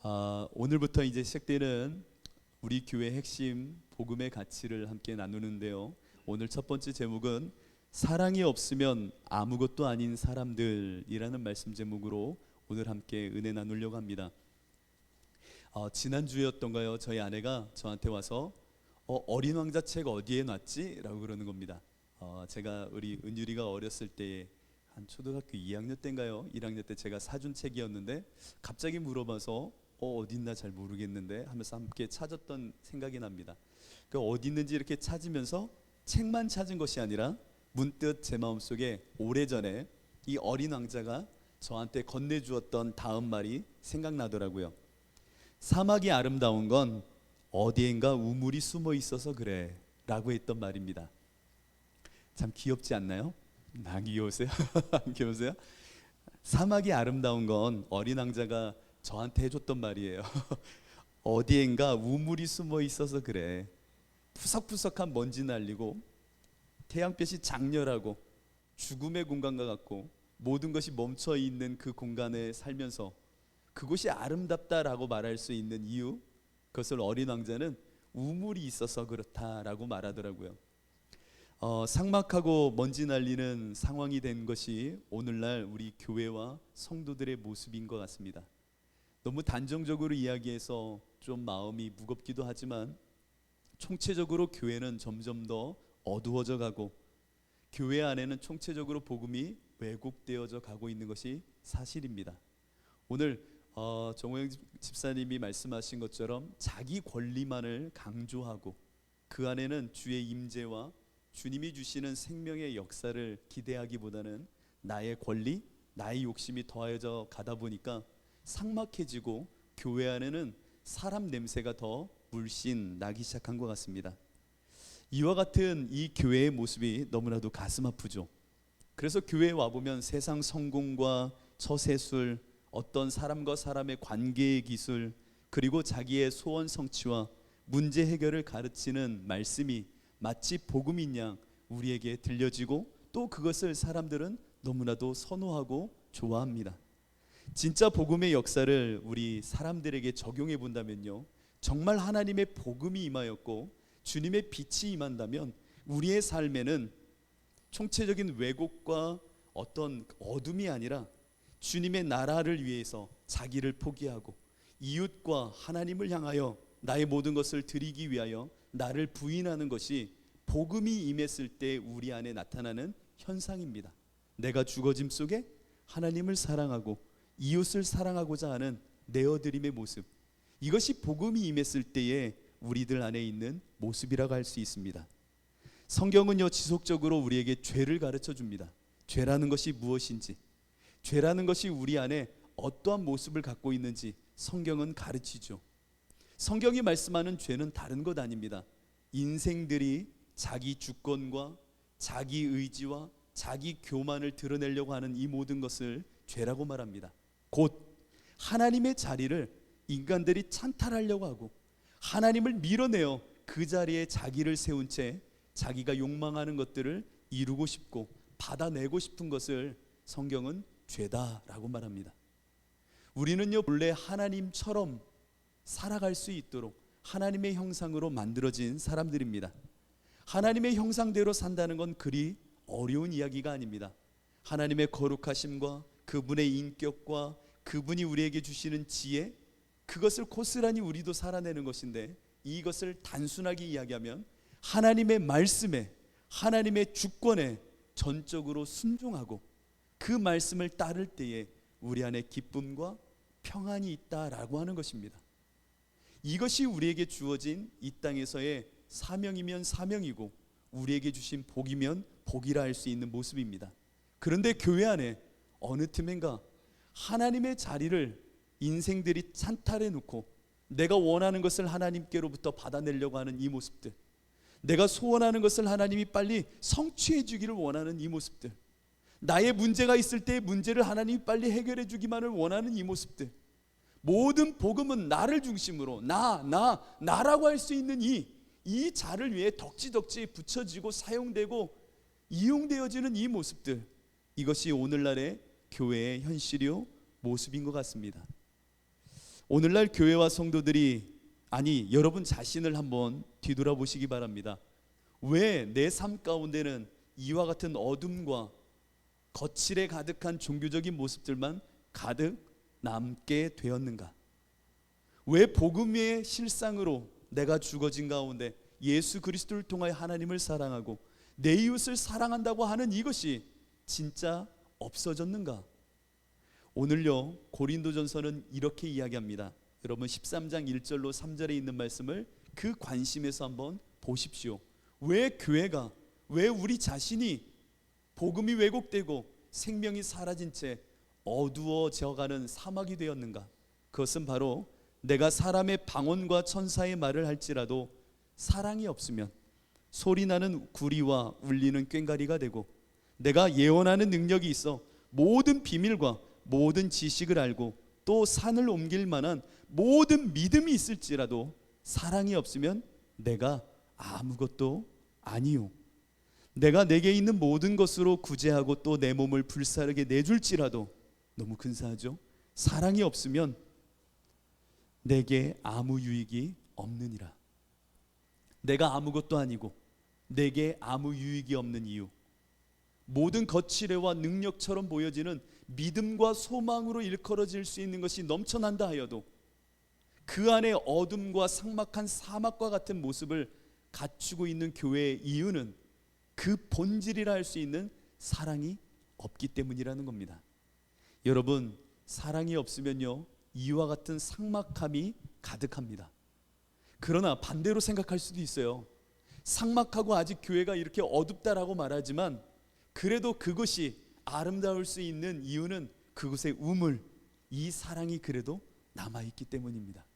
오늘부터 이제 시작되는 우리 교회 핵심 복음의 가치를 함께 나누는데요. 오늘 첫 번째 제목은 사랑이 없으면 아무것도 아닌 사람들이라는 말씀 제목으로 오늘 함께 은혜 나누려고 합니다. 지난주였던가요? 저희 아내가 저한테 와서 어린 왕자 책 어디에 놨지? 라고 그러는 겁니다. 제가 우리 은율이가 어렸을 때 한 초등학교 2학년 때인가요? 1학년 때 제가 사준 책이었는데 갑자기 물어봐서 어딨나 잘 모르겠는데 하면서 함께 찾았던 생각이 납니다. 그 어디 있는지 이렇게 찾으면서 책만 찾은 것이 아니라 문득 제 마음속에 오래전에 이 어린 왕자가 저한테 건네주었던 다음 말이 생각나더라고요. 사막이 아름다운 건 어디엔가 우물이 숨어 있어서 그래 라고 했던 말입니다. 참 귀엽지 않나요? 안 귀여우세요? 안 귀여우세요? 사막이 아름다운 건 어린 왕자가 저한테 해줬던 말이에요. 어디엔가 우물이 숨어 있어서 그래. 푸석푸석한 먼지 날리고 태양빛이 장렬하고 죽음의 공간과 같고 모든 것이 멈춰 있는 그 공간에 살면서 그곳이 아름답다라고 말할 수 있는 이유, 그것을 어린 왕자는 우물이 있어서 그렇다라고 말하더라고요. 삭막하고 먼지 날리는 상황이 된 것이 오늘날 우리 교회와 성도들의 모습인 것 같습니다. 너무 단정적으로 이야기해서 좀 마음이 무겁기도 하지만 총체적으로 교회는 점점 더 어두워져 가고 교회 안에는 총체적으로 복음이 왜곡되어져 가고 있는 것이 사실입니다. 오늘 정호영 집사님이 말씀하신 것처럼 자기 권리만을 강조하고 그 안에는 주의 임재와 주님이 주시는 생명의 역사를 기대하기보다는 나의 권리, 나의 욕심이 더해져 가다 보니까 삭막해지고 교회 안에는 사람 냄새가 더 물씬 나기 시작한 것 같습니다. 이와 같은 이 교회의 모습이 너무나도 가슴 아프죠. 그래서 교회에 와보면 세상 성공과 처세술, 어떤 사람과 사람의 관계의 기술, 그리고 자기의 소원 성취와 문제 해결을 가르치는 말씀이 마치 복음인 양 우리에게 들려지고 또 그것을 사람들은 너무나도 선호하고 좋아합니다. 진짜 복음의 역사를 우리 사람들에게 적용해 본다면요, 정말 하나님의 복음이 임하였고 주님의 빛이 임한다면 우리의 삶에는 총체적인 왜곡과 어떤 어둠이 아니라 주님의 나라를 위해서 자기를 포기하고 이웃과 하나님을 향하여 나의 모든 것을 드리기 위하여 나를 부인하는 것이 복음이 임했을 때 우리 안에 나타나는 현상입니다. 내가 주거짐 속에 하나님을 사랑하고 이웃을 사랑하고자 하는 내어드림의 모습, 이것이 복음이 임했을 때에 우리들 안에 있는 모습이라고 할 수 있습니다. 성경은요 지속적으로 우리에게 죄를 가르쳐 줍니다. 죄라는 것이 무엇인지, 죄라는 것이 우리 안에 어떠한 모습을 갖고 있는지 성경은 가르치죠. 성경이 말씀하는 죄는 다른 것 아닙니다. 인생들이 자기 주권과 자기 의지와 자기 교만을 드러내려고 하는 이 모든 것을 죄라고 말합니다. 곧 하나님의 자리를 인간들이 찬탈하려고 하고 하나님을 밀어내어 그 자리에 자기를 세운 채 자기가 욕망하는 것들을 이루고 싶고 받아내고 싶은 것을 성경은 죄다라고 말합니다. 우리는요 본래 하나님처럼 살아갈 수 있도록 하나님의 형상으로 만들어진 사람들입니다. 하나님의 형상대로 산다는 건 그리 어려운 이야기가 아닙니다. 하나님의 거룩하심과 그분의 인격과 그분이 우리에게 주시는 지혜, 그것을 고스란히 우리도 살아내는 것인데, 이것을 단순하게 이야기하면 하나님의 말씀에, 하나님의 주권에 전적으로 순종하고 그 말씀을 따를 때에 우리 안에 기쁨과 평안이 있다라고 하는 것입니다. 이것이 우리에게 주어진 이 땅에서의 사명이면 사명이고 우리에게 주신 복이면 복이라 할 수 있는 모습입니다. 그런데 교회 안에 어느 틈엔가 하나님의 자리를 인생들이 찬탈해 놓고 내가 원하는 것을 하나님께로부터 받아내려고 하는 이 모습들, 내가 소원하는 것을 하나님이 빨리 성취해 주기를 원하는 이 모습들, 나의 문제가 있을 때 문제를 하나님이 빨리 해결해 주기만을 원하는 이 모습들, 모든 복음은 나를 중심으로 나라고 할 수 있는 이 자를 위해 덕지덕지 붙여지고 사용되고 이용되어지는 이 모습들, 이것이 오늘날의 교회의 현실이요 모습인 것 같습니다. 오늘날 교회와 성도들이, 아니 여러분 자신을 한번 뒤돌아보시기 바랍니다. 왜 내 삶 가운데는 이와 같은 어둠과 거칠에 가득한 종교적인 모습들만 가득 남게 되었는가? 왜 복음의 실상으로 내가 죽어진 가운데 예수 그리스도를 통하여 하나님을 사랑하고 내 이웃을 사랑한다고 하는 이것이 진짜 없어졌는가? 오늘요 고린도전서는 이렇게 이야기합니다. 여러분 13장 1절로 3절에 있는 말씀을 그 관심에서 한번 보십시오. 왜 교회가, 왜 우리 자신이 복음이 왜곡되고 생명이 사라진 채 어두워져가는 사막이 되었는가? 그것은 바로 내가 사람의 방언과 천사의 말을 할지라도 사랑이 없으면 소리나는 구리와 울리는 꽹과리가 되고, 내가 예언하는 능력이 있어 모든 비밀과 모든 지식을 알고 또 산을 옮길 만한 모든 믿음이 있을지라도 사랑이 없으면 내가 아무것도 아니요. 내가 내게 있는 모든 것으로 구제하고 또 내 몸을 불사르게 내줄지라도, 너무 근사하죠? 사랑이 없으면 내게 아무 유익이 없느니라. 내가 아무것도 아니고 내게 아무 유익이 없는 이유, 모든 거칠애와 능력처럼 보여지는 믿음과 소망으로 일컬어질 수 있는 것이 넘쳐난다 하여도 그 안에 어둠과 삭막한 사막과 같은 모습을 갖추고 있는 교회의 이유는 그 본질이라 할 수 있는 사랑이 없기 때문이라는 겁니다. 여러분, 사랑이 없으면요 이와 같은 삭막함이 가득합니다. 그러나 반대로 생각할 수도 있어요. 삭막하고 아직 교회가 이렇게 어둡다라고 말하지만 그래도 그것이 아름다울 수 있는 이유는 그곳의 우물, 이 사랑이 그래도 남아있기 때문입니다.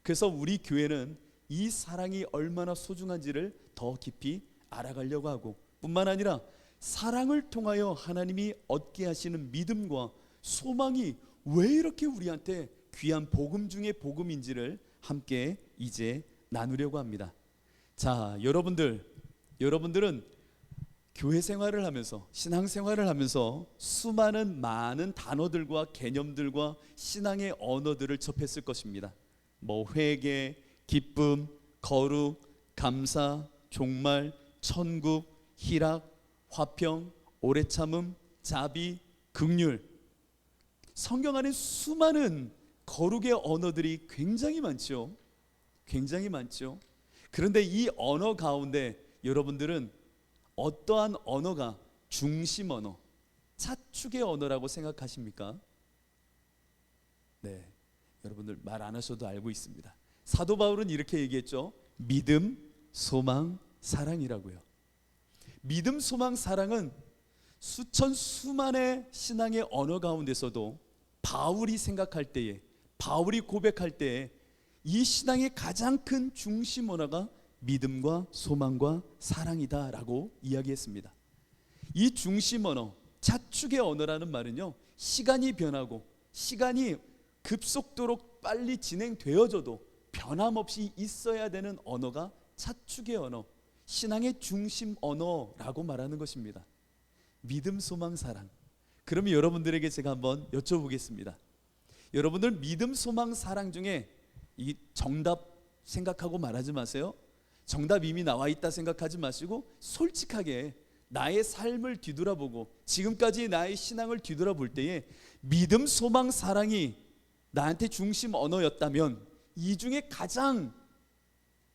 그래서 우리 교회는 이 사랑이 얼마나 소중한지를 더 깊이 알아가려고 하고, 뿐만 아니라 사랑을 통하여 하나님이 얻게 하시는 믿음과 소망이 왜 이렇게 우리한테 귀한 복음 중의 복음인지를 함께 이제 나누려고 합니다. 자, 여러분들은 교회 생활을 하면서, 신앙 생활을 하면서 수많은 많은 단어들과 개념들과 신앙의 언어들을 접했을 것입니다. 회개, 기쁨, 거룩, 감사, 종말, 천국, 희락, 화평, 오래 참음, 자비, 긍휼. 성경 안에 수많은 거룩의 언어들이 굉장히 많죠. 굉장히 많죠. 그런데 이 언어 가운데 여러분들은 어떠한 언어가 중심 언어, 차축의 언어라고 생각하십니까? 네, 여러분들 말 안 하셔도 알고 있습니다. 사도 바울은 이렇게 얘기했죠. 믿음, 소망, 사랑이라고요. 믿음, 소망, 사랑은 수만의 신앙의 언어 가운데서도 바울이 생각할 때에, 바울이 고백할 때에 이 신앙의 가장 큰 중심 언어가 믿음과 소망과 사랑이다라고 이야기했습니다. 이 중심 언어, 차축의 언어라는 말은요, 시간이 변하고 시간이 급속도로 빨리 진행되어져도 변함없이 있어야 되는 언어가 차축의 언어, 신앙의 중심 언어라고 말하는 것입니다. 믿음, 소망, 사랑. 그러면 여러분들에게 제가 한번 여쭤보겠습니다. 여러분들 믿음, 소망, 사랑 중에 이 정답 생각하고 말하지 마세요. 정답 이미 나와 있다 생각하지 마시고 솔직하게 나의 삶을 뒤돌아보고 지금까지 나의 신앙을 뒤돌아볼 때에 믿음, 소망, 사랑이 나한테 중심 언어였다면 이 중에 가장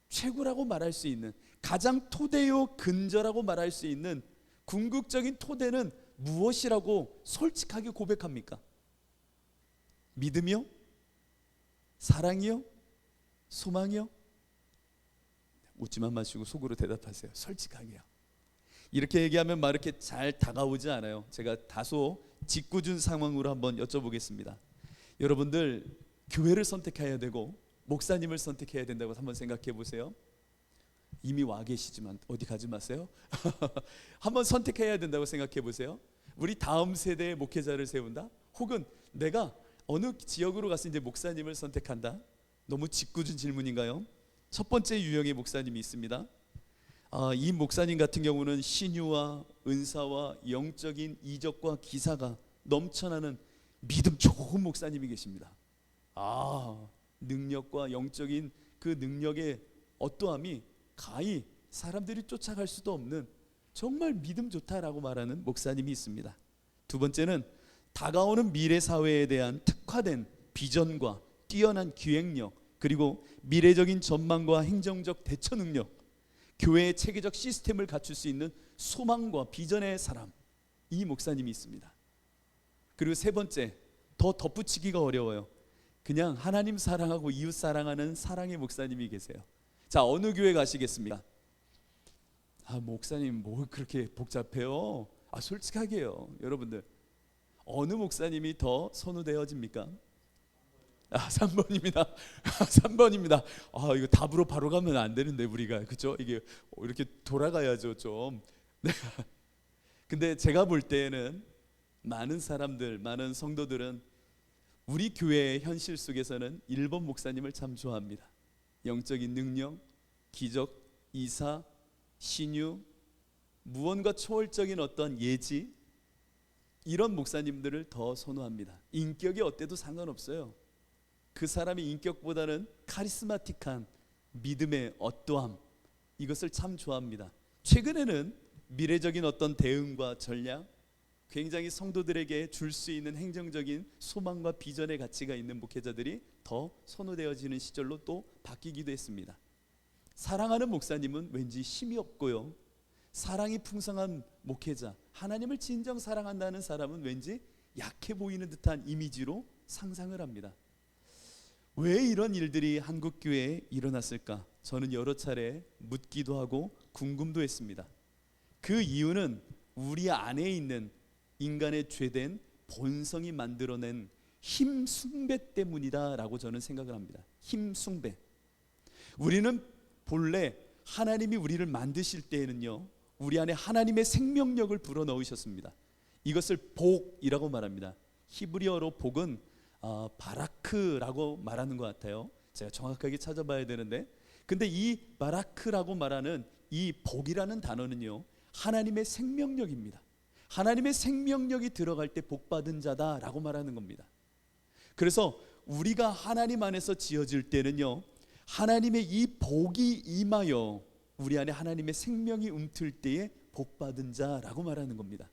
최고라고 말할 수 있는, 가장 토대요 근저라고 말할 수 있는 궁극적인 토대는 무엇이라고 솔직하게 고백합니까? 믿음이요? 사랑이요? 소망이요? 웃지만 마시고 속으로 대답하세요. 솔직하게요. 이렇게 얘기하면 막 이렇게 잘 다가오지 않아요. 제가 다소 짓궂은 상황으로 한번 여쭤보겠습니다. 여러분들 교회를 선택해야 되고 목사님을 선택해야 된다고 한번 생각해 보세요. 이미 와 계시지만 어디 가지 마세요. 한번 선택해야 된다고 생각해 보세요. 우리 다음 세대의 목회자를 세운다? 혹은 내가 어느 지역으로 가서 이제 목사님을 선택한다? 너무 짓궂은 질문인가요? 첫 번째 유형의 목사님이 있습니다. 이 목사님 같은 경우는 신유와 은사와 영적인 이적과 기사가 넘쳐나는 믿음 좋은 목사님이 계십니다. 능력과 영적인 그 능력의 어떠함이 가히 사람들이 쫓아갈 수도 없는 정말 믿음 좋다라고 말하는 목사님이 있습니다. 두 번째는 다가오는 미래 사회에 대한 특화된 비전과 뛰어난 기획력, 그리고 미래적인 전망과 행정적 대처 능력, 교회의 체계적 시스템을 갖출 수 있는 소망과 비전의 사람, 이 목사님이 있습니다. 그리고 세 번째, 더 덧붙이기가 어려워요. 그냥 하나님 사랑하고 이웃 사랑하는 사랑의 목사님이 계세요. 자, 어느 교회 가시겠습니까? 목사님 뭐 그렇게 복잡해요? 솔직하게요, 여러분들. 어느 목사님이 더 선호되어집니까? 3번입니다. 3번입니다. 이거 답으로 바로 가면 안 되는데 우리가, 그렇죠? 이게 이렇게 돌아가야죠 좀. 근데 제가 볼 때에는 많은 사람들, 많은 성도들은 우리 교회의 현실 속에서는 1번 목사님을 참 좋아합니다. 영적인 능력, 기적, 이사, 신유, 무언가 초월적인 어떤 예지, 이런 목사님들을 더 선호합니다. 인격이 어때도 상관없어요. 그 사람의 인격보다는 카리스마틱한 믿음의 어떠함, 이것을 참 좋아합니다. 최근에는 미래적인 어떤 대응과 전략, 굉장히 성도들에게 줄 수 있는 행정적인 소망과 비전의 가치가 있는 목회자들이 더 선호되어지는 시절로 또 바뀌기도 했습니다. 사랑하는 목사님은 왠지 힘이 없고요, 사랑이 풍성한 목회자, 하나님을 진정 사랑한다는 사람은 왠지 약해 보이는 듯한 이미지로 상상을 합니다. 왜 이런 일들이 한국교회에 일어났을까? 저는 여러 차례 묻기도 하고 궁금도 했습니다. 그 이유는 우리 안에 있는 인간의 죄된 본성이 만들어낸 힘 숭배 때문이다라고 저는 생각을 합니다. 힘 숭배. 우리는 본래 하나님이 우리를 만드실 때에는요, 우리 안에 하나님의 생명력을 불어넣으셨습니다. 이것을 복이라고 말합니다. 히브리어로 복은 바라크라고 말하는 것 같아요. 제가 정확하게 찾아봐야 되는데, 근데 이 바라크라고 말하는 이 복이라는 단어는요, 하나님의 생명력입니다. 하나님의 생명력이 들어갈 때 복받은 자다라고 말하는 겁니다. 그래서 우리가 하나님 안에서 지어질 때는요, 하나님의 이 복이 임하여 우리 안에 하나님의 생명이 움틀 때에 복받은 자라고 말하는 겁니다.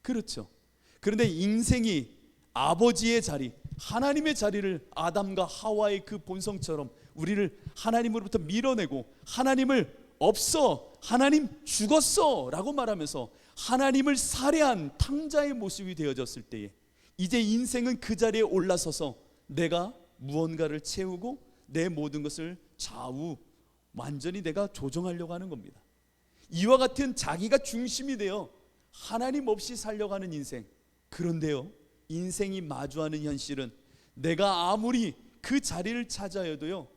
그렇죠. 그런데 인생이 아버지의 자리, 하나님의 자리를 아담과 하와의 그 본성처럼 우리를 하나님으로부터 밀어내고, 하나님을 없어, 하나님 죽었어 라고 말하면서 하나님을 살해한 탕자의 모습이 되어졌을 때에 이제 인생은 그 자리에 올라서서 내가 무언가를 채우고 내 모든 것을 좌우 완전히 내가 조정하려고 하는 겁니다. 이와 같은 자기가 중심이 되어 하나님 없이 살려가는 인생. 그런데요, 인생이 마주하는 현실은 내가 아무리 그 자리를 찾아야도요,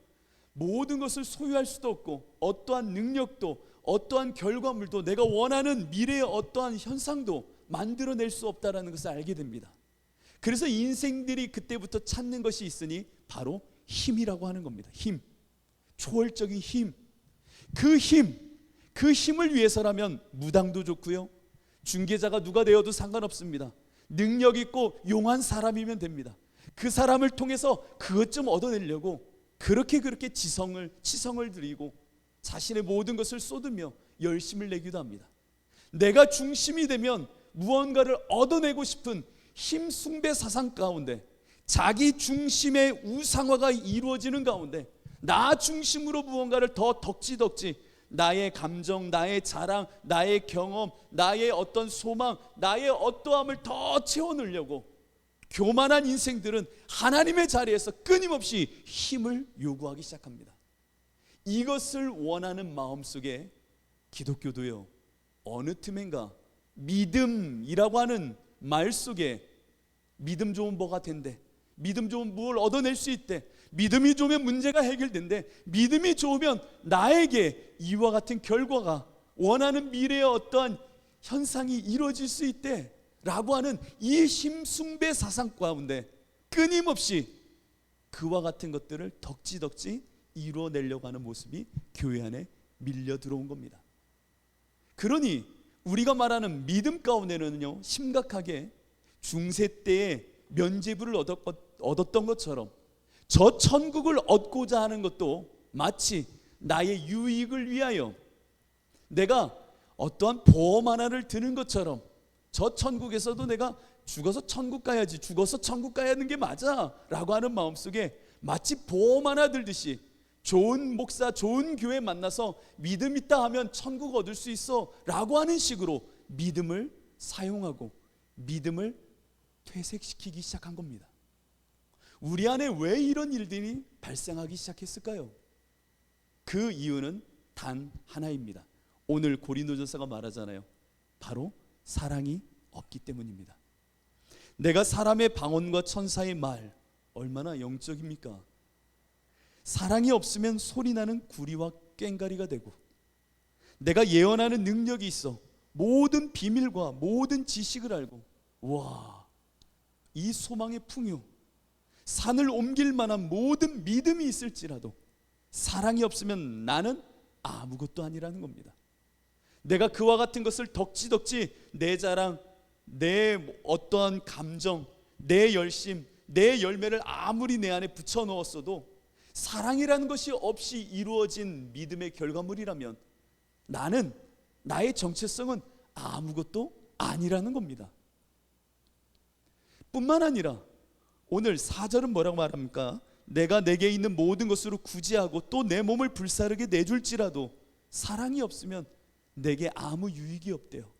모든 것을 소유할 수도 없고, 어떠한 능력도 어떠한 결과물도 내가 원하는 미래의 어떠한 현상도 만들어낼 수 없다라는 것을 알게 됩니다. 그래서 인생들이 그때부터 찾는 것이 있으니 바로 힘이라고 하는 겁니다. 힘, 초월적인 힘. 그 힘을 위해서라면 무당도 좋고요, 중개자가 누가 되어도 상관없습니다. 능력 있고 용한 사람이면 됩니다. 그 사람을 통해서 그것 좀 얻어내려고 그렇게 치성을 드리고 자신의 모든 것을 쏟으며 열심을 내기도 합니다. 내가 중심이 되면 무언가를 얻어내고 싶은 힘 숭배 사상 가운데, 자기 중심의 우상화가 이루어지는 가운데 나 중심으로 무언가를 더 덕지덕지, 나의 감정, 나의 자랑, 나의 경험, 나의 어떤 소망, 나의 어떠함을 더 채워넣으려고 교만한 인생들은 하나님의 자리에서 끊임없이 힘을 요구하기 시작합니다. 이것을 원하는 마음속에 기독교도요, 어느 틈엔가 믿음이라고 하는 말 속에 믿음 좋으면 뭐가 된대, 믿음 좋으면 뭘 얻어낼 수 있대, 믿음이 좋으면 문제가 해결된대, 믿음이 좋으면 나에게 이와 같은 결과가, 원하는 미래의 어떠한 현상이 이루어질 수 있대 라고 하는 이 힘숭배 사상 가운데 끊임없이 그와 같은 것들을 덕지덕지 이루어내려고 하는 모습이 교회 안에 밀려 들어온 겁니다. 그러니 우리가 말하는 믿음 가운데는요, 심각하게 중세 때에 면죄부를 얻었던 것처럼 저 천국을 얻고자 하는 것도 마치 나의 유익을 위하여 내가 어떠한 보험 하나를 드는 것처럼 저 천국에서도 내가 죽어서 천국 가야지, 죽어서 천국 가야 하는 게 맞아 라고 하는 마음속에 마치 보험 하나 들듯이 좋은 목사, 좋은 교회 만나서 믿음 있다 하면 천국 얻을 수 있어 라고 하는 식으로 믿음을 사용하고 믿음을 퇴색시키기 시작한 겁니다. 우리 안에 왜 이런 일들이 발생하기 시작했을까요? 그 이유는 단 하나입니다. 오늘 고린도전서가 말하잖아요. 바로 사랑이 없기 때문입니다. 내가 사람의 방언과 천사의 말 얼마나 영적입니까? 사랑이 없으면 소리나는 구리와 꽹가리가 되고, 내가 예언하는 능력이 있어 모든 비밀과 모든 지식을 알고, 와, 이 소망의 풍요, 산을 옮길 만한 모든 믿음이 있을지라도 사랑이 없으면 나는 아무것도 아니라는 겁니다. 내가 그와 같은 것을 덕지덕지 내 자랑, 내 어떠한 감정, 내 열심, 내 열매를 아무리 내 안에 붙여 넣었어도 사랑이라는 것이 없이 이루어진 믿음의 결과물이라면 나는, 나의 정체성은 아무것도 아니라는 겁니다. 뿐만 아니라 오늘 4절은 뭐라고 말합니까? 내가 내게 있는 모든 것으로 구제하고 또 내 몸을 불사르게 내줄지라도 사랑이 없으면 내게 아무 유익이 없대요.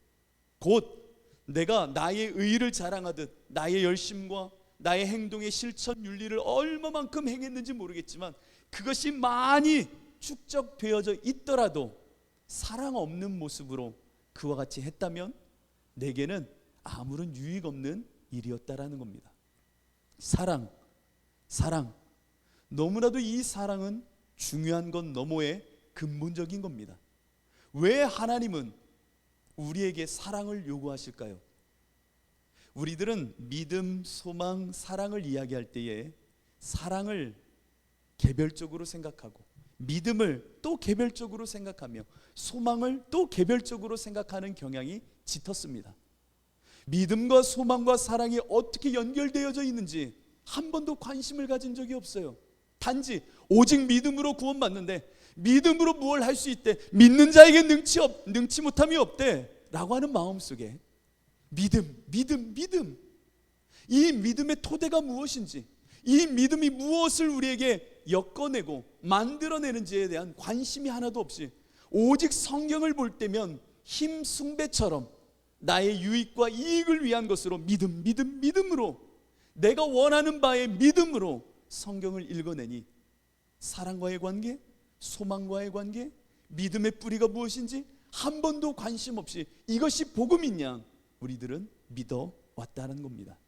곧 내가 나의 의의를 자랑하듯 나의 열심과 나의 행동의 실천 윤리를 얼마만큼 행했는지 모르겠지만 그것이 많이 축적되어져 있더라도 사랑 없는 모습으로 그와 같이 했다면 내게는 아무런 유익 없는 일이었다라는 겁니다. 사랑, 너무나도 이 사랑은 중요한 것 너머의 근본적인 겁니다. 왜 하나님은 우리에게 사랑을 요구하실까요? 우리들은 믿음, 소망, 사랑을 이야기할 때에 사랑을 개별적으로 생각하고 믿음을 또 개별적으로 생각하며 소망을 또 개별적으로 생각하는 경향이 짙었습니다. 믿음과 소망과 사랑이 어떻게 연결되어져 있는지 한 번도 관심을 가진 적이 없어요. 단지 오직 믿음으로 구원받는데 믿음으로 무엇을 할 수 있대, 믿는 자에게 능치 못함이 없대 라고 하는 마음속에 믿음, 이 믿음의 토대가 무엇인지, 이 믿음이 무엇을 우리에게 엮어내고 만들어내는지에 대한 관심이 하나도 없이 오직 성경을 볼 때면 힘 숭배처럼 나의 유익과 이익을 위한 것으로 믿음으로 내가 원하는 바의 믿음으로 성경을 읽어내니 사랑과의 관계, 소망과의 관계, 믿음의 뿌리가 무엇인지 한 번도 관심 없이 이것이 복음인 양 우리들은 믿어왔다는 겁니다.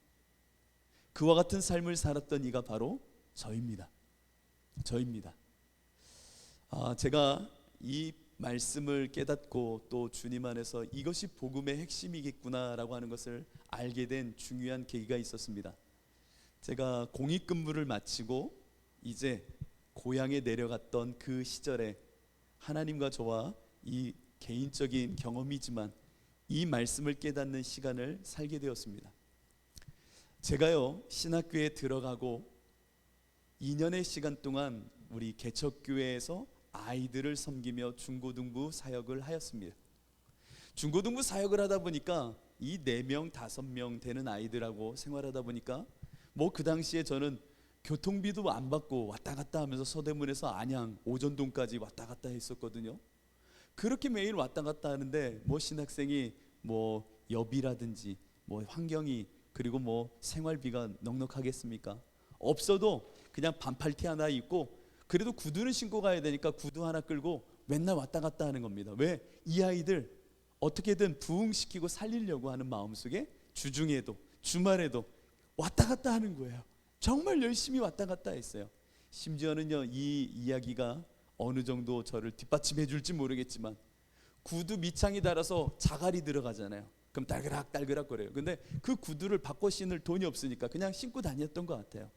그와 같은 삶을 살았던 이가 바로 저입니다. 제가 이 말씀을 깨닫고 또 주님 안에서 이것이 복음의 핵심이겠구나라고 하는 것을 알게 된 중요한 계기가 있었습니다. 제가 공익근무를 마치고 이제 고향에 내려갔던 그 시절에 하나님과 저와 이 개인적인 경험이지만 이 말씀을 깨닫는 시간을 살게 되었습니다. 제가요, 신학교에 들어가고 2년의 시간 동안 우리 개척교회에서 아이들을 섬기며 중고등부 사역을 하였습니다. 중고등부 사역을 하다 보니까 이 4명, 5명 되는 아이들하고 생활하다 보니까 뭐 그 당시에 저는 교통비도 안 받고 왔다 갔다 하면서 서대문에서 안양, 오전동까지 왔다 갔다 했었거든요. 그렇게 매일 왔다 갔다 하는데 뭐 신학생이 뭐 여비라든지 뭐 환경이 그리고 뭐 생활비가 넉넉하겠습니까? 없어도 그냥 반팔티 하나 입고 그래도 구두는 신고 가야 되니까 구두 하나 끌고 맨날 왔다 갔다 하는 겁니다. 왜? 이 아이들 어떻게든 부흥시키고 살리려고 하는 마음속에 주중에도 주말에도 왔다 갔다 하는 거예요. 정말 열심히 왔다 갔다 했어요. 심지어는요, 이 이야기가 어느 정도 저를 뒷받침해 줄지 모르겠지만 구두 밑창이 달아서 자갈이 들어가잖아요. 그럼 딸그락 거려요. 근데 그 구두를 바꿔 신을 돈이 없으니까 그냥 신고 다녔던 것 같아요.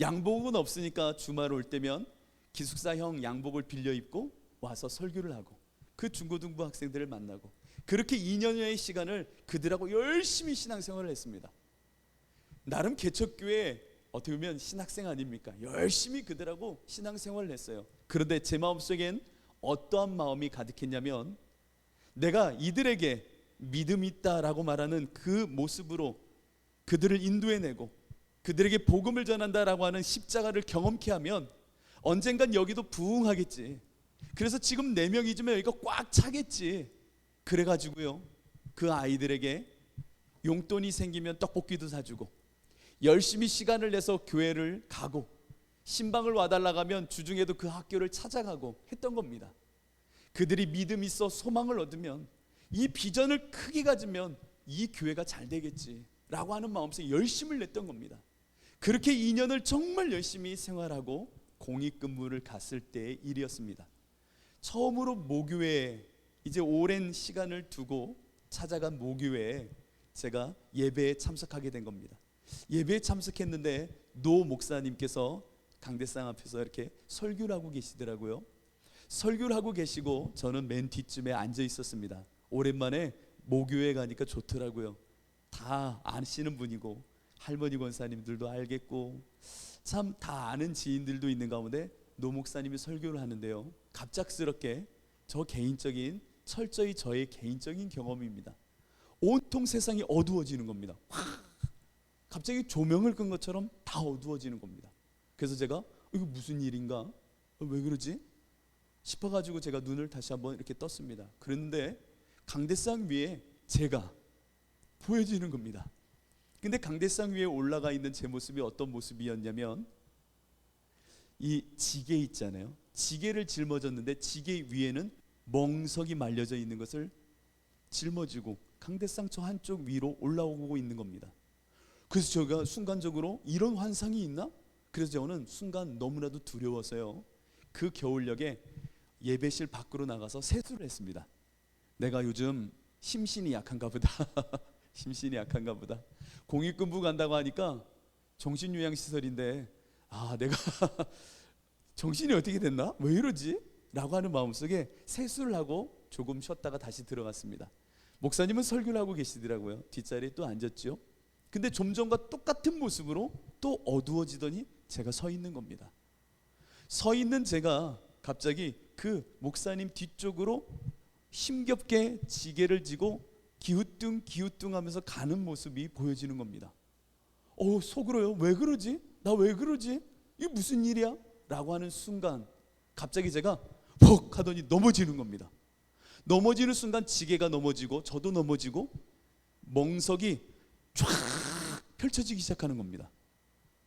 양복은 없으니까 주말 올 때면 기숙사형 양복을 빌려 입고 와서 설교를 하고 그 중고등부 학생들을 만나고 그렇게 2년여의 시간을 그들하고 열심히 신앙생활을 했습니다. 나름 개척교회 어떻게 보면 신학생 아닙니까? 열심히 그들하고 신앙생활을 했어요. 그런데 제 마음속엔 어떠한 마음이 가득했냐면, 내가 이들에게 믿음 있다라고 말하는 그 모습으로 그들을 인도해내고 그들에게 복음을 전한다라고 하는 십자가를 경험케 하면 언젠간 여기도 부흥하겠지. 그래서 지금 4명이지만 여기가 꽉 차겠지. 그래가지고요, 그 아이들에게 용돈이 생기면 떡볶이도 사주고, 열심히 시간을 내서 교회를 가고, 신방을 와달라고 하면 주중에도 그 학교를 찾아가고 했던 겁니다. 그들이 믿음 있어 소망을 얻으면, 이 비전을 크게 가지면 이 교회가 잘 되겠지 라고 하는 마음속에 열심을 냈던 겁니다. 그렇게 2년을 정말 열심히 생활하고 공익근무를 갔을 때의 일이었습니다. 처음으로 모교회에, 이제 오랜 시간을 두고 찾아간 모교회에 제가 예배에 참석하게 된 겁니다. 예배에 참석했는데 노 목사님께서 강대상 앞에서 이렇게 설교를 하고 계시더라고요. 설교를 하고 계시고 저는 맨 뒷쯤에 앉아 있었습니다. 오랜만에 모교회 가니까 좋더라고요. 다 아시는 분이고 할머니 권사님들도 알겠고 참 다 아는 지인들도 있는 가운데 노 목사님이 설교를 하는데요, 갑작스럽게 저 개인적인, 철저히 저의 개인적인 경험입니다. 온통 세상이 어두워지는 겁니다. 갑자기 조명을 끈 것처럼 다 어두워지는 겁니다. 그래서 제가 이거 무슨 일인가? 왜 그러지? 싶어가지고 제가 눈을 다시 한번 이렇게 떴습니다. 그런데 강대상 위에 제가 보여지는 겁니다. 근데 강대상 위에 올라가 있는 제 모습이 어떤 모습이었냐면, 이 지게 있잖아요. 지게를 짊어졌는데 지게 위에는 멍석이 말려져 있는 것을 짊어지고 강대상 저 한쪽 위로 올라오고 있는 겁니다. 그래서 제가 순간적으로 이런 환상이 있나? 그래서 저는 순간 너무나도 두려워서요, 그 겨울녘에 예배실 밖으로 나가서 세수를 했습니다. 내가 요즘 심신이 약한가 보다. 심신이 약한가 보다. 공익근무 간다고 하니까 정신요양시설인데 내가 정신이 어떻게 됐나? 왜 이러지? 라고 하는 마음속에 세수를 하고 조금 쉬었다가 다시 들어갔습니다. 목사님은 설교를 하고 계시더라고요. 뒷자리에 또 앉았죠. 근데 좀 전과 똑같은 모습으로 또 어두워지더니 제가 서 있는 겁니다. 서 있는 제가 갑자기 그 목사님 뒤쪽으로 힘겹게 지게를 지고 기우뚱 하면서 가는 모습이 보여지는 겁니다. 속으로요, 왜 그러지? 나 왜 그러지? 이게 무슨 일이야? 라고 하는 순간 갑자기 제가 퍽 하더니 넘어지는 겁니다. 넘어지는 순간 지게가 넘어지고 저도 넘어지고 멍석이 쫙 펼쳐지기 시작하는 겁니다.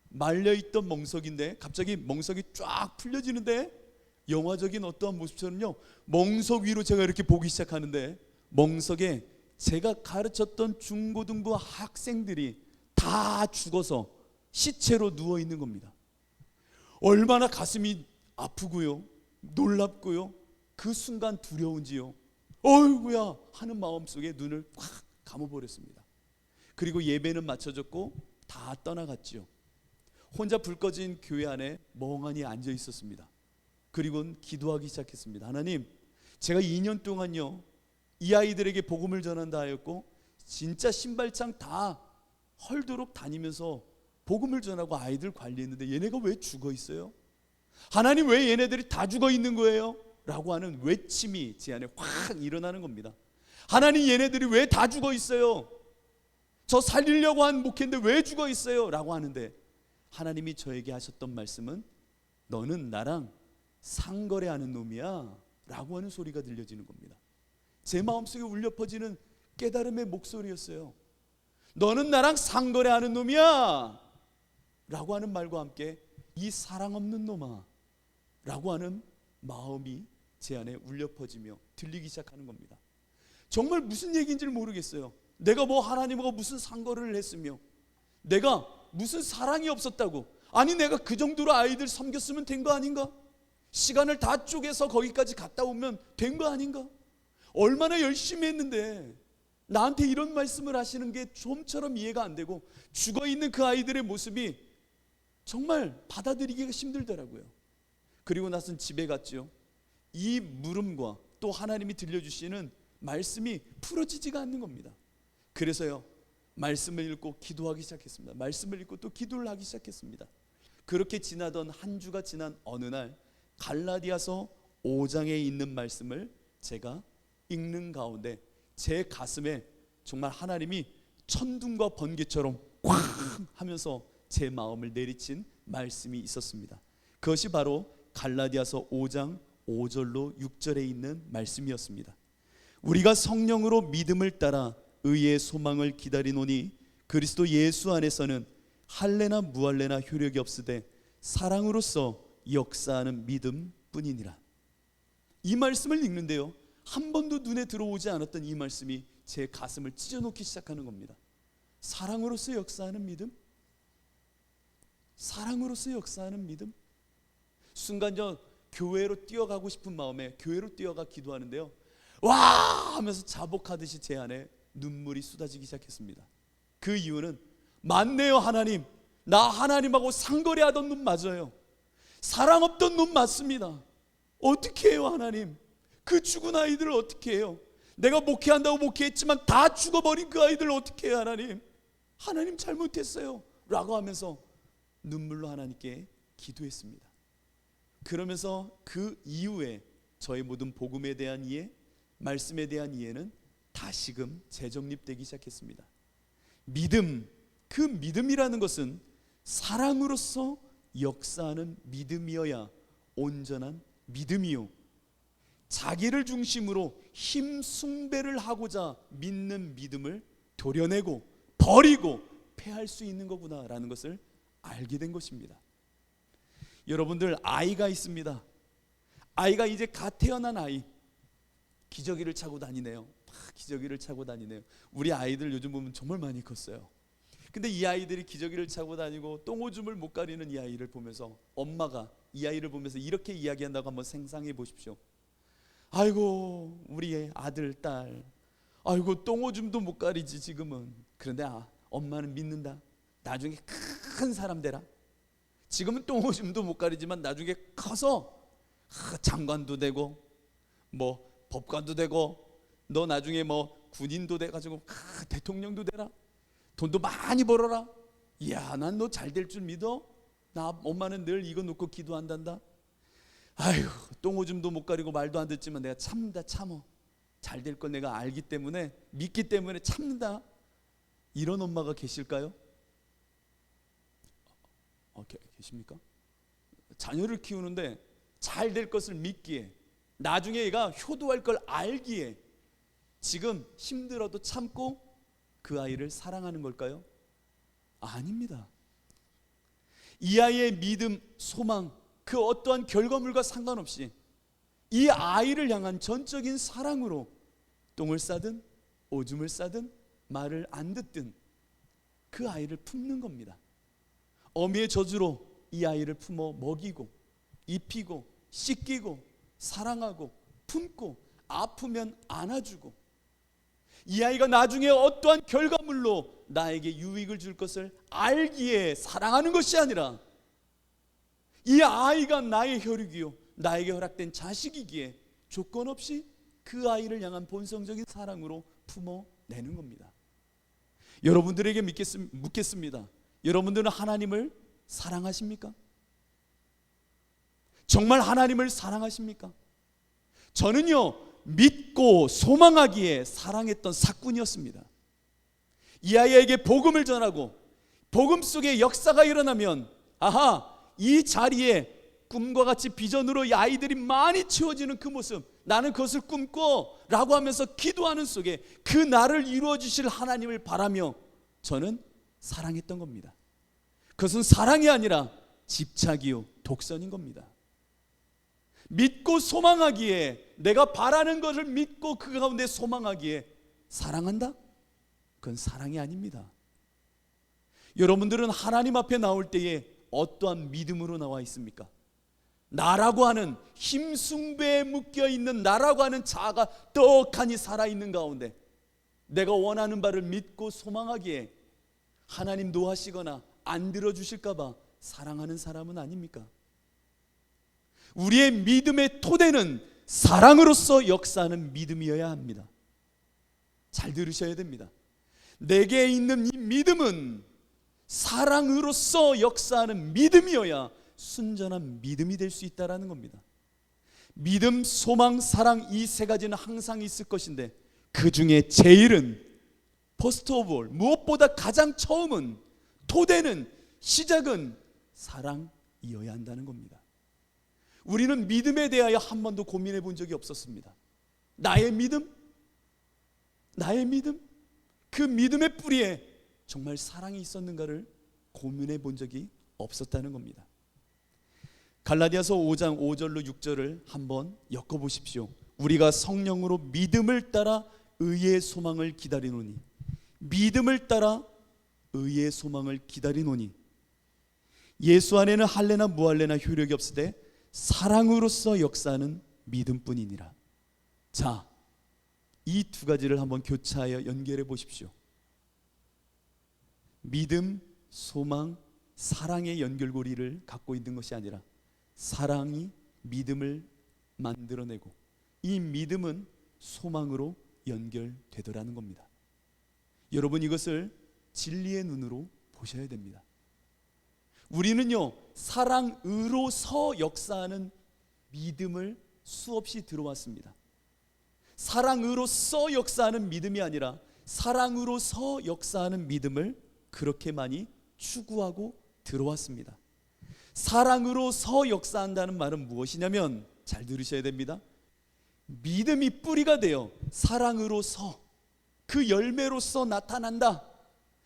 말려있던 멍석인데 갑자기 멍석이 쫙 풀려지는데, 영화적인 어떠한 모습처럼요, 멍석 위로 제가 이렇게 보기 시작하는데 멍석에 제가 가르쳤던 중고등부 학생들이 다 죽어서 시체로 누워 있는 겁니다. 얼마나 가슴이 아프고요, 놀랍고요, 그 순간 두려운지요, 어이구야 하는 마음속에 눈을 꽉 감아버렸습니다. 그리고 예배는 마쳐졌고 다 떠나갔지요. 혼자 불 꺼진 교회 안에 멍하니 앉아 있었습니다. 그리고는 기도하기 시작했습니다. 하나님, 제가 2년 동안요 이 아이들에게 복음을 전한다 하였고 진짜 신발장 다 헐도록 다니면서 복음을 전하고 아이들 관리했는데 얘네가 왜 죽어 있어요? 하나님, 왜 얘네들이 다 죽어 있는 거예요? 라고 하는 외침이 제 안에 확 일어나는 겁니다. 하나님, 얘네들이 왜 다 죽어 있어요? 저 살리려고 한 목회인데 왜 죽어 있어요? 라고 하는데 하나님이 저에게 하셨던 말씀은, 너는 나랑 상거래하는 놈이야 라고 하는 소리가 들려지는 겁니다. 제 마음속에 울려 퍼지는 깨달음의 목소리였어요. 너는 나랑 상거래하는 놈이야 라고 하는 말과 함께 이 사랑 없는 놈아 라고 하는 마음이 제 안에 울려 퍼지며 들리기 시작하는 겁니다. 정말 무슨 얘기인지를 모르겠어요. 내가 뭐 하나님과 무슨 상거래를 했으며, 내가 무슨 사랑이 없었다고, 아니 내가 그 정도로 아이들 섬겼으면 된 거 아닌가? 시간을 다 쪼개서 거기까지 갔다 오면 된 거 아닌가? 얼마나 열심히 했는데 나한테 이런 말씀을 하시는 게 좀처럼 이해가 안 되고, 죽어있는 그 아이들의 모습이 정말 받아들이기가 힘들더라고요. 그리고 나선 집에 갔죠. 이 물음과 또 하나님이 들려주시는 말씀이 풀어지지가 않는 겁니다. 그래서요, 말씀을 읽고 기도하기 시작했습니다. 말씀을 읽고 또 기도를 하기 시작했습니다. 그렇게 지나던 한 주가 지난 어느 날 갈라디아서 5장에 있는 말씀을 제가 읽는 가운데 제 가슴에 정말 하나님이 천둥과 번개처럼 쾅 하면서 제 마음을 내리친 말씀이 있었습니다. 그것이 바로 갈라디아서 5장 5절로 6절에 있는 말씀이었습니다. 우리가 성령으로 믿음을 따라 의의 소망을 기다리노니 그리스도 예수 안에서는 할례나 무할례나 효력이 없으되 사랑으로서 역사하는 믿음뿐이니라. 이 말씀을 읽는데요, 한 번도 눈에 들어오지 않았던 이 말씀이 제 가슴을 찢어놓기 시작하는 겁니다. 사랑으로서 역사하는 믿음? 사랑으로서 역사하는 믿음? 순간 저 교회로 뛰어가고 싶은 마음에 교회로 뛰어가 기도하는데요, 와 하면서 자복하듯이 제 안에 눈물이 쏟아지기 시작했습니다. 그 이유는 맞네요. 하나님, 나 하나님하고 상거래하던 놈 맞아요. 사랑 없던 놈 맞습니다. 어떻게 해요 하나님? 그 죽은 아이들을 어떻게 해요? 내가 목회한다고 목회했지만 다 죽어버린 그 아이들을 어떻게 해요 하나님? 하나님 잘못했어요 라고 하면서 눈물로 하나님께 기도했습니다. 그러면서 그 이후에 저의 모든 복음에 대한 이해, 말씀에 대한 이해는 다시금 재정립되기 시작했습니다. 믿음, 그 믿음이라는 것은 사랑으로서 역사하는 믿음이어야 온전한 믿음이요, 자기를 중심으로 힘 숭배를 하고자 믿는 믿음을 도려내고 버리고 패할 수 있는 거구나라는 것을 알게 된 것입니다. 여러분들 아이가 있습니다. 아이가 이제 갓 태어난 아이, 기저귀를 차고 다니네요. 기저귀를 차고 다니네요. 우리 아이들 요즘 보면 정말 많이 컸어요. 근데 이 아이들이 기저귀를 차고 다니고 똥오줌을 못 가리는 이 아이를 보면서 엄마가 이 아이를 보면서 이렇게 이야기한다고 한번 상상해 보십시오. 아이고 우리 아들 딸, 아이고 똥오줌도 못 가리지 지금은. 그런데 엄마는 믿는다. 나중에 큰 사람 되라. 지금은 똥오줌도 못 가리지만 나중에 커서 장관도 되고 뭐 법관도 되고 너 나중에 뭐 군인도 돼가지고 대통령도 되라. 돈도 많이 벌어라. 이야, 난 너 잘 될 줄 믿어? 나 엄마는 늘 이거 놓고 기도한단다. 아이고 똥오줌도 못 가리고 말도 안 듣지만 내가 참는다. 참어. 잘 될 걸 내가 알기 때문에 믿기 때문에 참는다. 이런 엄마가 계실까요? 계십니까? 자녀를 키우는데 잘 될 것을 믿기에, 나중에 얘가 효도할 걸 알기에 지금 힘들어도 참고 그 아이를 사랑하는 걸까요? 아닙니다. 이 아이의 믿음, 소망, 그 어떠한 결과물과 상관없이 이 아이를 향한 전적인 사랑으로 똥을 싸든 오줌을 싸든 말을 안 듣든 그 아이를 품는 겁니다. 어미의 저주로 이 아이를 품어 먹이고 입히고 씻기고 사랑하고 품고 아프면 안아주고, 이 아이가 나중에 어떠한 결과물로 나에게 유익을 줄 것을 알기에 사랑하는 것이 아니라 이 아이가 나의 혈육이요 나에게 허락된 자식이기에 조건 없이 그 아이를 향한 본성적인 사랑으로 품어내는 겁니다. 여러분들에게 묻겠습니다. 여러분들은 하나님을 사랑하십니까? 정말 하나님을 사랑하십니까? 저는요 믿고 소망하기에 사랑했던 사꾼이었습니다. 이 아이에게 복음을 전하고 복음 속에 역사가 일어나면 이 자리에 꿈과 같이 비전으로 이 아이들이 많이 채워지는 그 모습, 나는 그것을 꿈꿔 라고 하면서 기도하는 속에 그 나를 이루어 주실 하나님을 바라며 저는 사랑했던 겁니다. 그것은 사랑이 아니라 집착이요 독선인 겁니다. 믿고 소망하기에, 내가 바라는 것을 믿고 그 가운데 소망하기에 사랑한다? 그건 사랑이 아닙니다. 여러분들은 하나님 앞에 나올 때에 어떠한 믿음으로 나와 있습니까? 나라고 하는 힘숭배에 묶여있는 나라고 하는 자아가 떡하니 살아있는 가운데 내가 원하는 바를 믿고 소망하기에 하나님 노하시거나 안 들어주실까 봐 사랑하는 사람은 아닙니까? 우리의 믿음의 토대는 사랑으로서 역사하는 믿음이어야 합니다. 잘 들으셔야 됩니다. 내게 있는 이 믿음은 사랑으로서 역사하는 믿음이어야 순전한 믿음이 될 수 있다는 겁니다. 믿음, 소망, 사랑 이 세 가지는 항상 있을 것인데 그 중에 제일은 퍼스트 오브 올, 무엇보다 가장 처음은, 토대는, 시작은 사랑이어야 한다는 겁니다. 우리는 믿음에 대하여 한 번도 고민해 본 적이 없었습니다. 나의 믿음, 그 믿음의 뿌리에 정말 사랑이 있었는가를 고민해 본 적이 없었다는 겁니다. 갈라디아서 5장 5절로 6절을 한번 엮어보십시오. 우리가 성령으로 믿음을 따라 의의 소망을 기다리노니, 믿음을 따라 의의 소망을 기다리노니 예수 안에는 할례나 무할례나 효력이 없으되 사랑으로서 역사하는 믿음뿐이니라. 자, 이 두 가지를 한번 교차하여 연결해 보십시오. 믿음, 소망, 사랑의 연결고리를 갖고 있는 것이 아니라 사랑이 믿음을 만들어내고 이 믿음은 소망으로 연결되더라는 겁니다. 여러분, 이것을 진리의 눈으로 보셔야 됩니다. 우리는요, 사랑으로서 역사하는 믿음을 수없이 들어왔습니다. 사랑으로서 역사하는 믿음이 아니라 사랑으로서 역사하는 믿음을 그렇게 많이 추구하고 들어왔습니다. 사랑으로서 역사한다는 말은 무엇이냐면, 잘 들으셔야 됩니다. 믿음이 뿌리가 되어 사랑으로서, 그 열매로서 나타난다.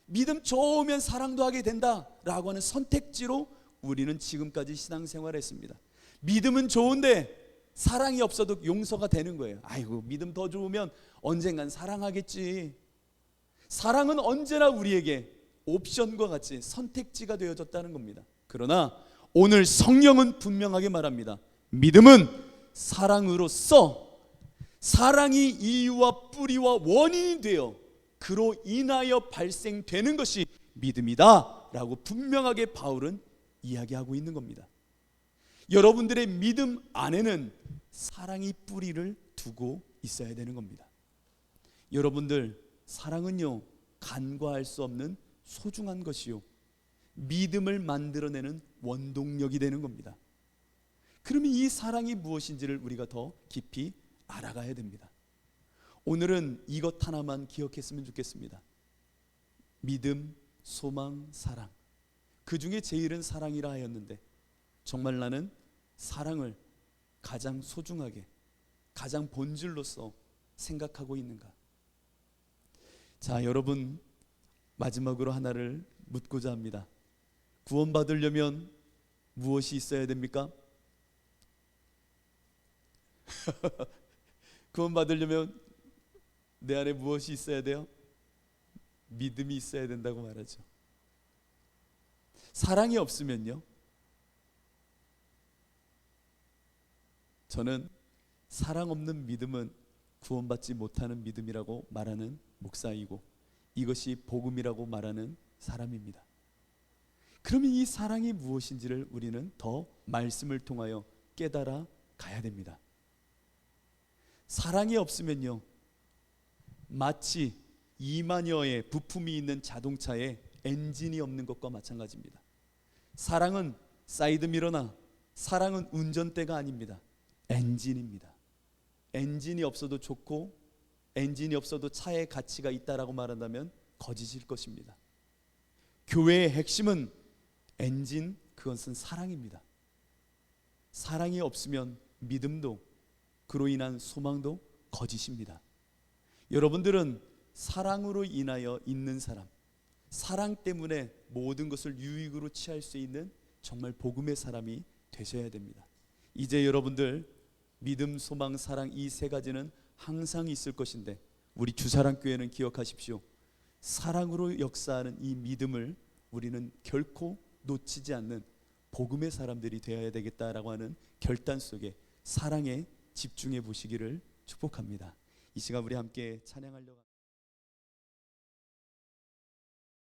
믿음 좋으면 사랑도 하게 된다 라고 하는 선택지로 우리는 지금까지 신앙생활을 했습니다. 믿음은 좋은데 사랑이 없어도 용서가 되는 거예요. 아이고, 믿음 더 좋으면 언젠간 사랑하겠지. 사랑은 언제나 우리에게 옵션과 같이 선택지가 되어졌다는 겁니다. 그러나 오늘 성령은 분명하게 말합니다. 믿음은 사랑으로서, 사랑이 이유와 뿌리와 원인이 되어 그로 인하여 발생되는 것이 믿음이다 라고 분명하게 바울은 이야기하고 있는 겁니다. 여러분들의 믿음 안에는 사랑이 뿌리를 두고 있어야 되는 겁니다. 여러분들, 사랑은요, 간과할 수 없는 소중한 것이요, 믿음을 만들어내는 원동력이 되는 겁니다. 그러면 이 사랑이 무엇인지를 우리가 더 깊이 알아가야 됩니다. 오늘은 이것 하나만 기억했으면 좋겠습니다. 믿음, 소망, 사랑, 그 중에 제일은 사랑이라 하였는데 정말 나는 사랑을 가장 소중하게, 가장 본질로서 생각하고 있는가? 자, 여러분, 마지막으로 하나를 묻고자 합니다. 구원받으려면 무엇이 있어야 됩니까? 구원받으려면 내 안에 무엇이 있어야 돼요? 믿음이 있어야 된다고 말하죠. 사랑이 없으면요, 저는 사랑 없는 믿음은 구원받지 못하는 믿음이라고 말하는 목사이고 이것이 복음이라고 말하는 사람입니다. 그러면 이 사랑이 무엇인지를 우리는 더 말씀을 통하여 깨달아 가야 됩니다. 사랑이 없으면요, 마치 2만여의 부품이 있는 자동차에 엔진이 없는 것과 마찬가지입니다. 사랑은 사이드미러나 사랑은 운전대가 아닙니다. 엔진입니다. 엔진이 없어도 좋고 엔진이 없어도 차의 가치가 있다라고 말한다면 거짓일 것입니다. 교회의 핵심은 엔진, 그것은 사랑입니다. 사랑이 없으면 믿음도, 그로 인한 소망도 거짓입니다. 여러분들은 사랑으로 인하여 있는 사람, 사랑 때문에 모든 것을 유익으로 취할 수 있는 정말 복음의 사람이 되셔야 됩니다. 이제 여러분들 믿음, 소망, 사랑 이 세 가지는 항상 있을 것인데 우리 주사랑교회는 기억하십시오. 사랑으로 역사하는 이 믿음을 우리는 결코 놓치지 않는 복음의 사람들이 되어야 되겠다라고 하는 결단 속에 사랑에 집중해 보시기를 축복합니다. 이 시간 우리 함께 찬양하려고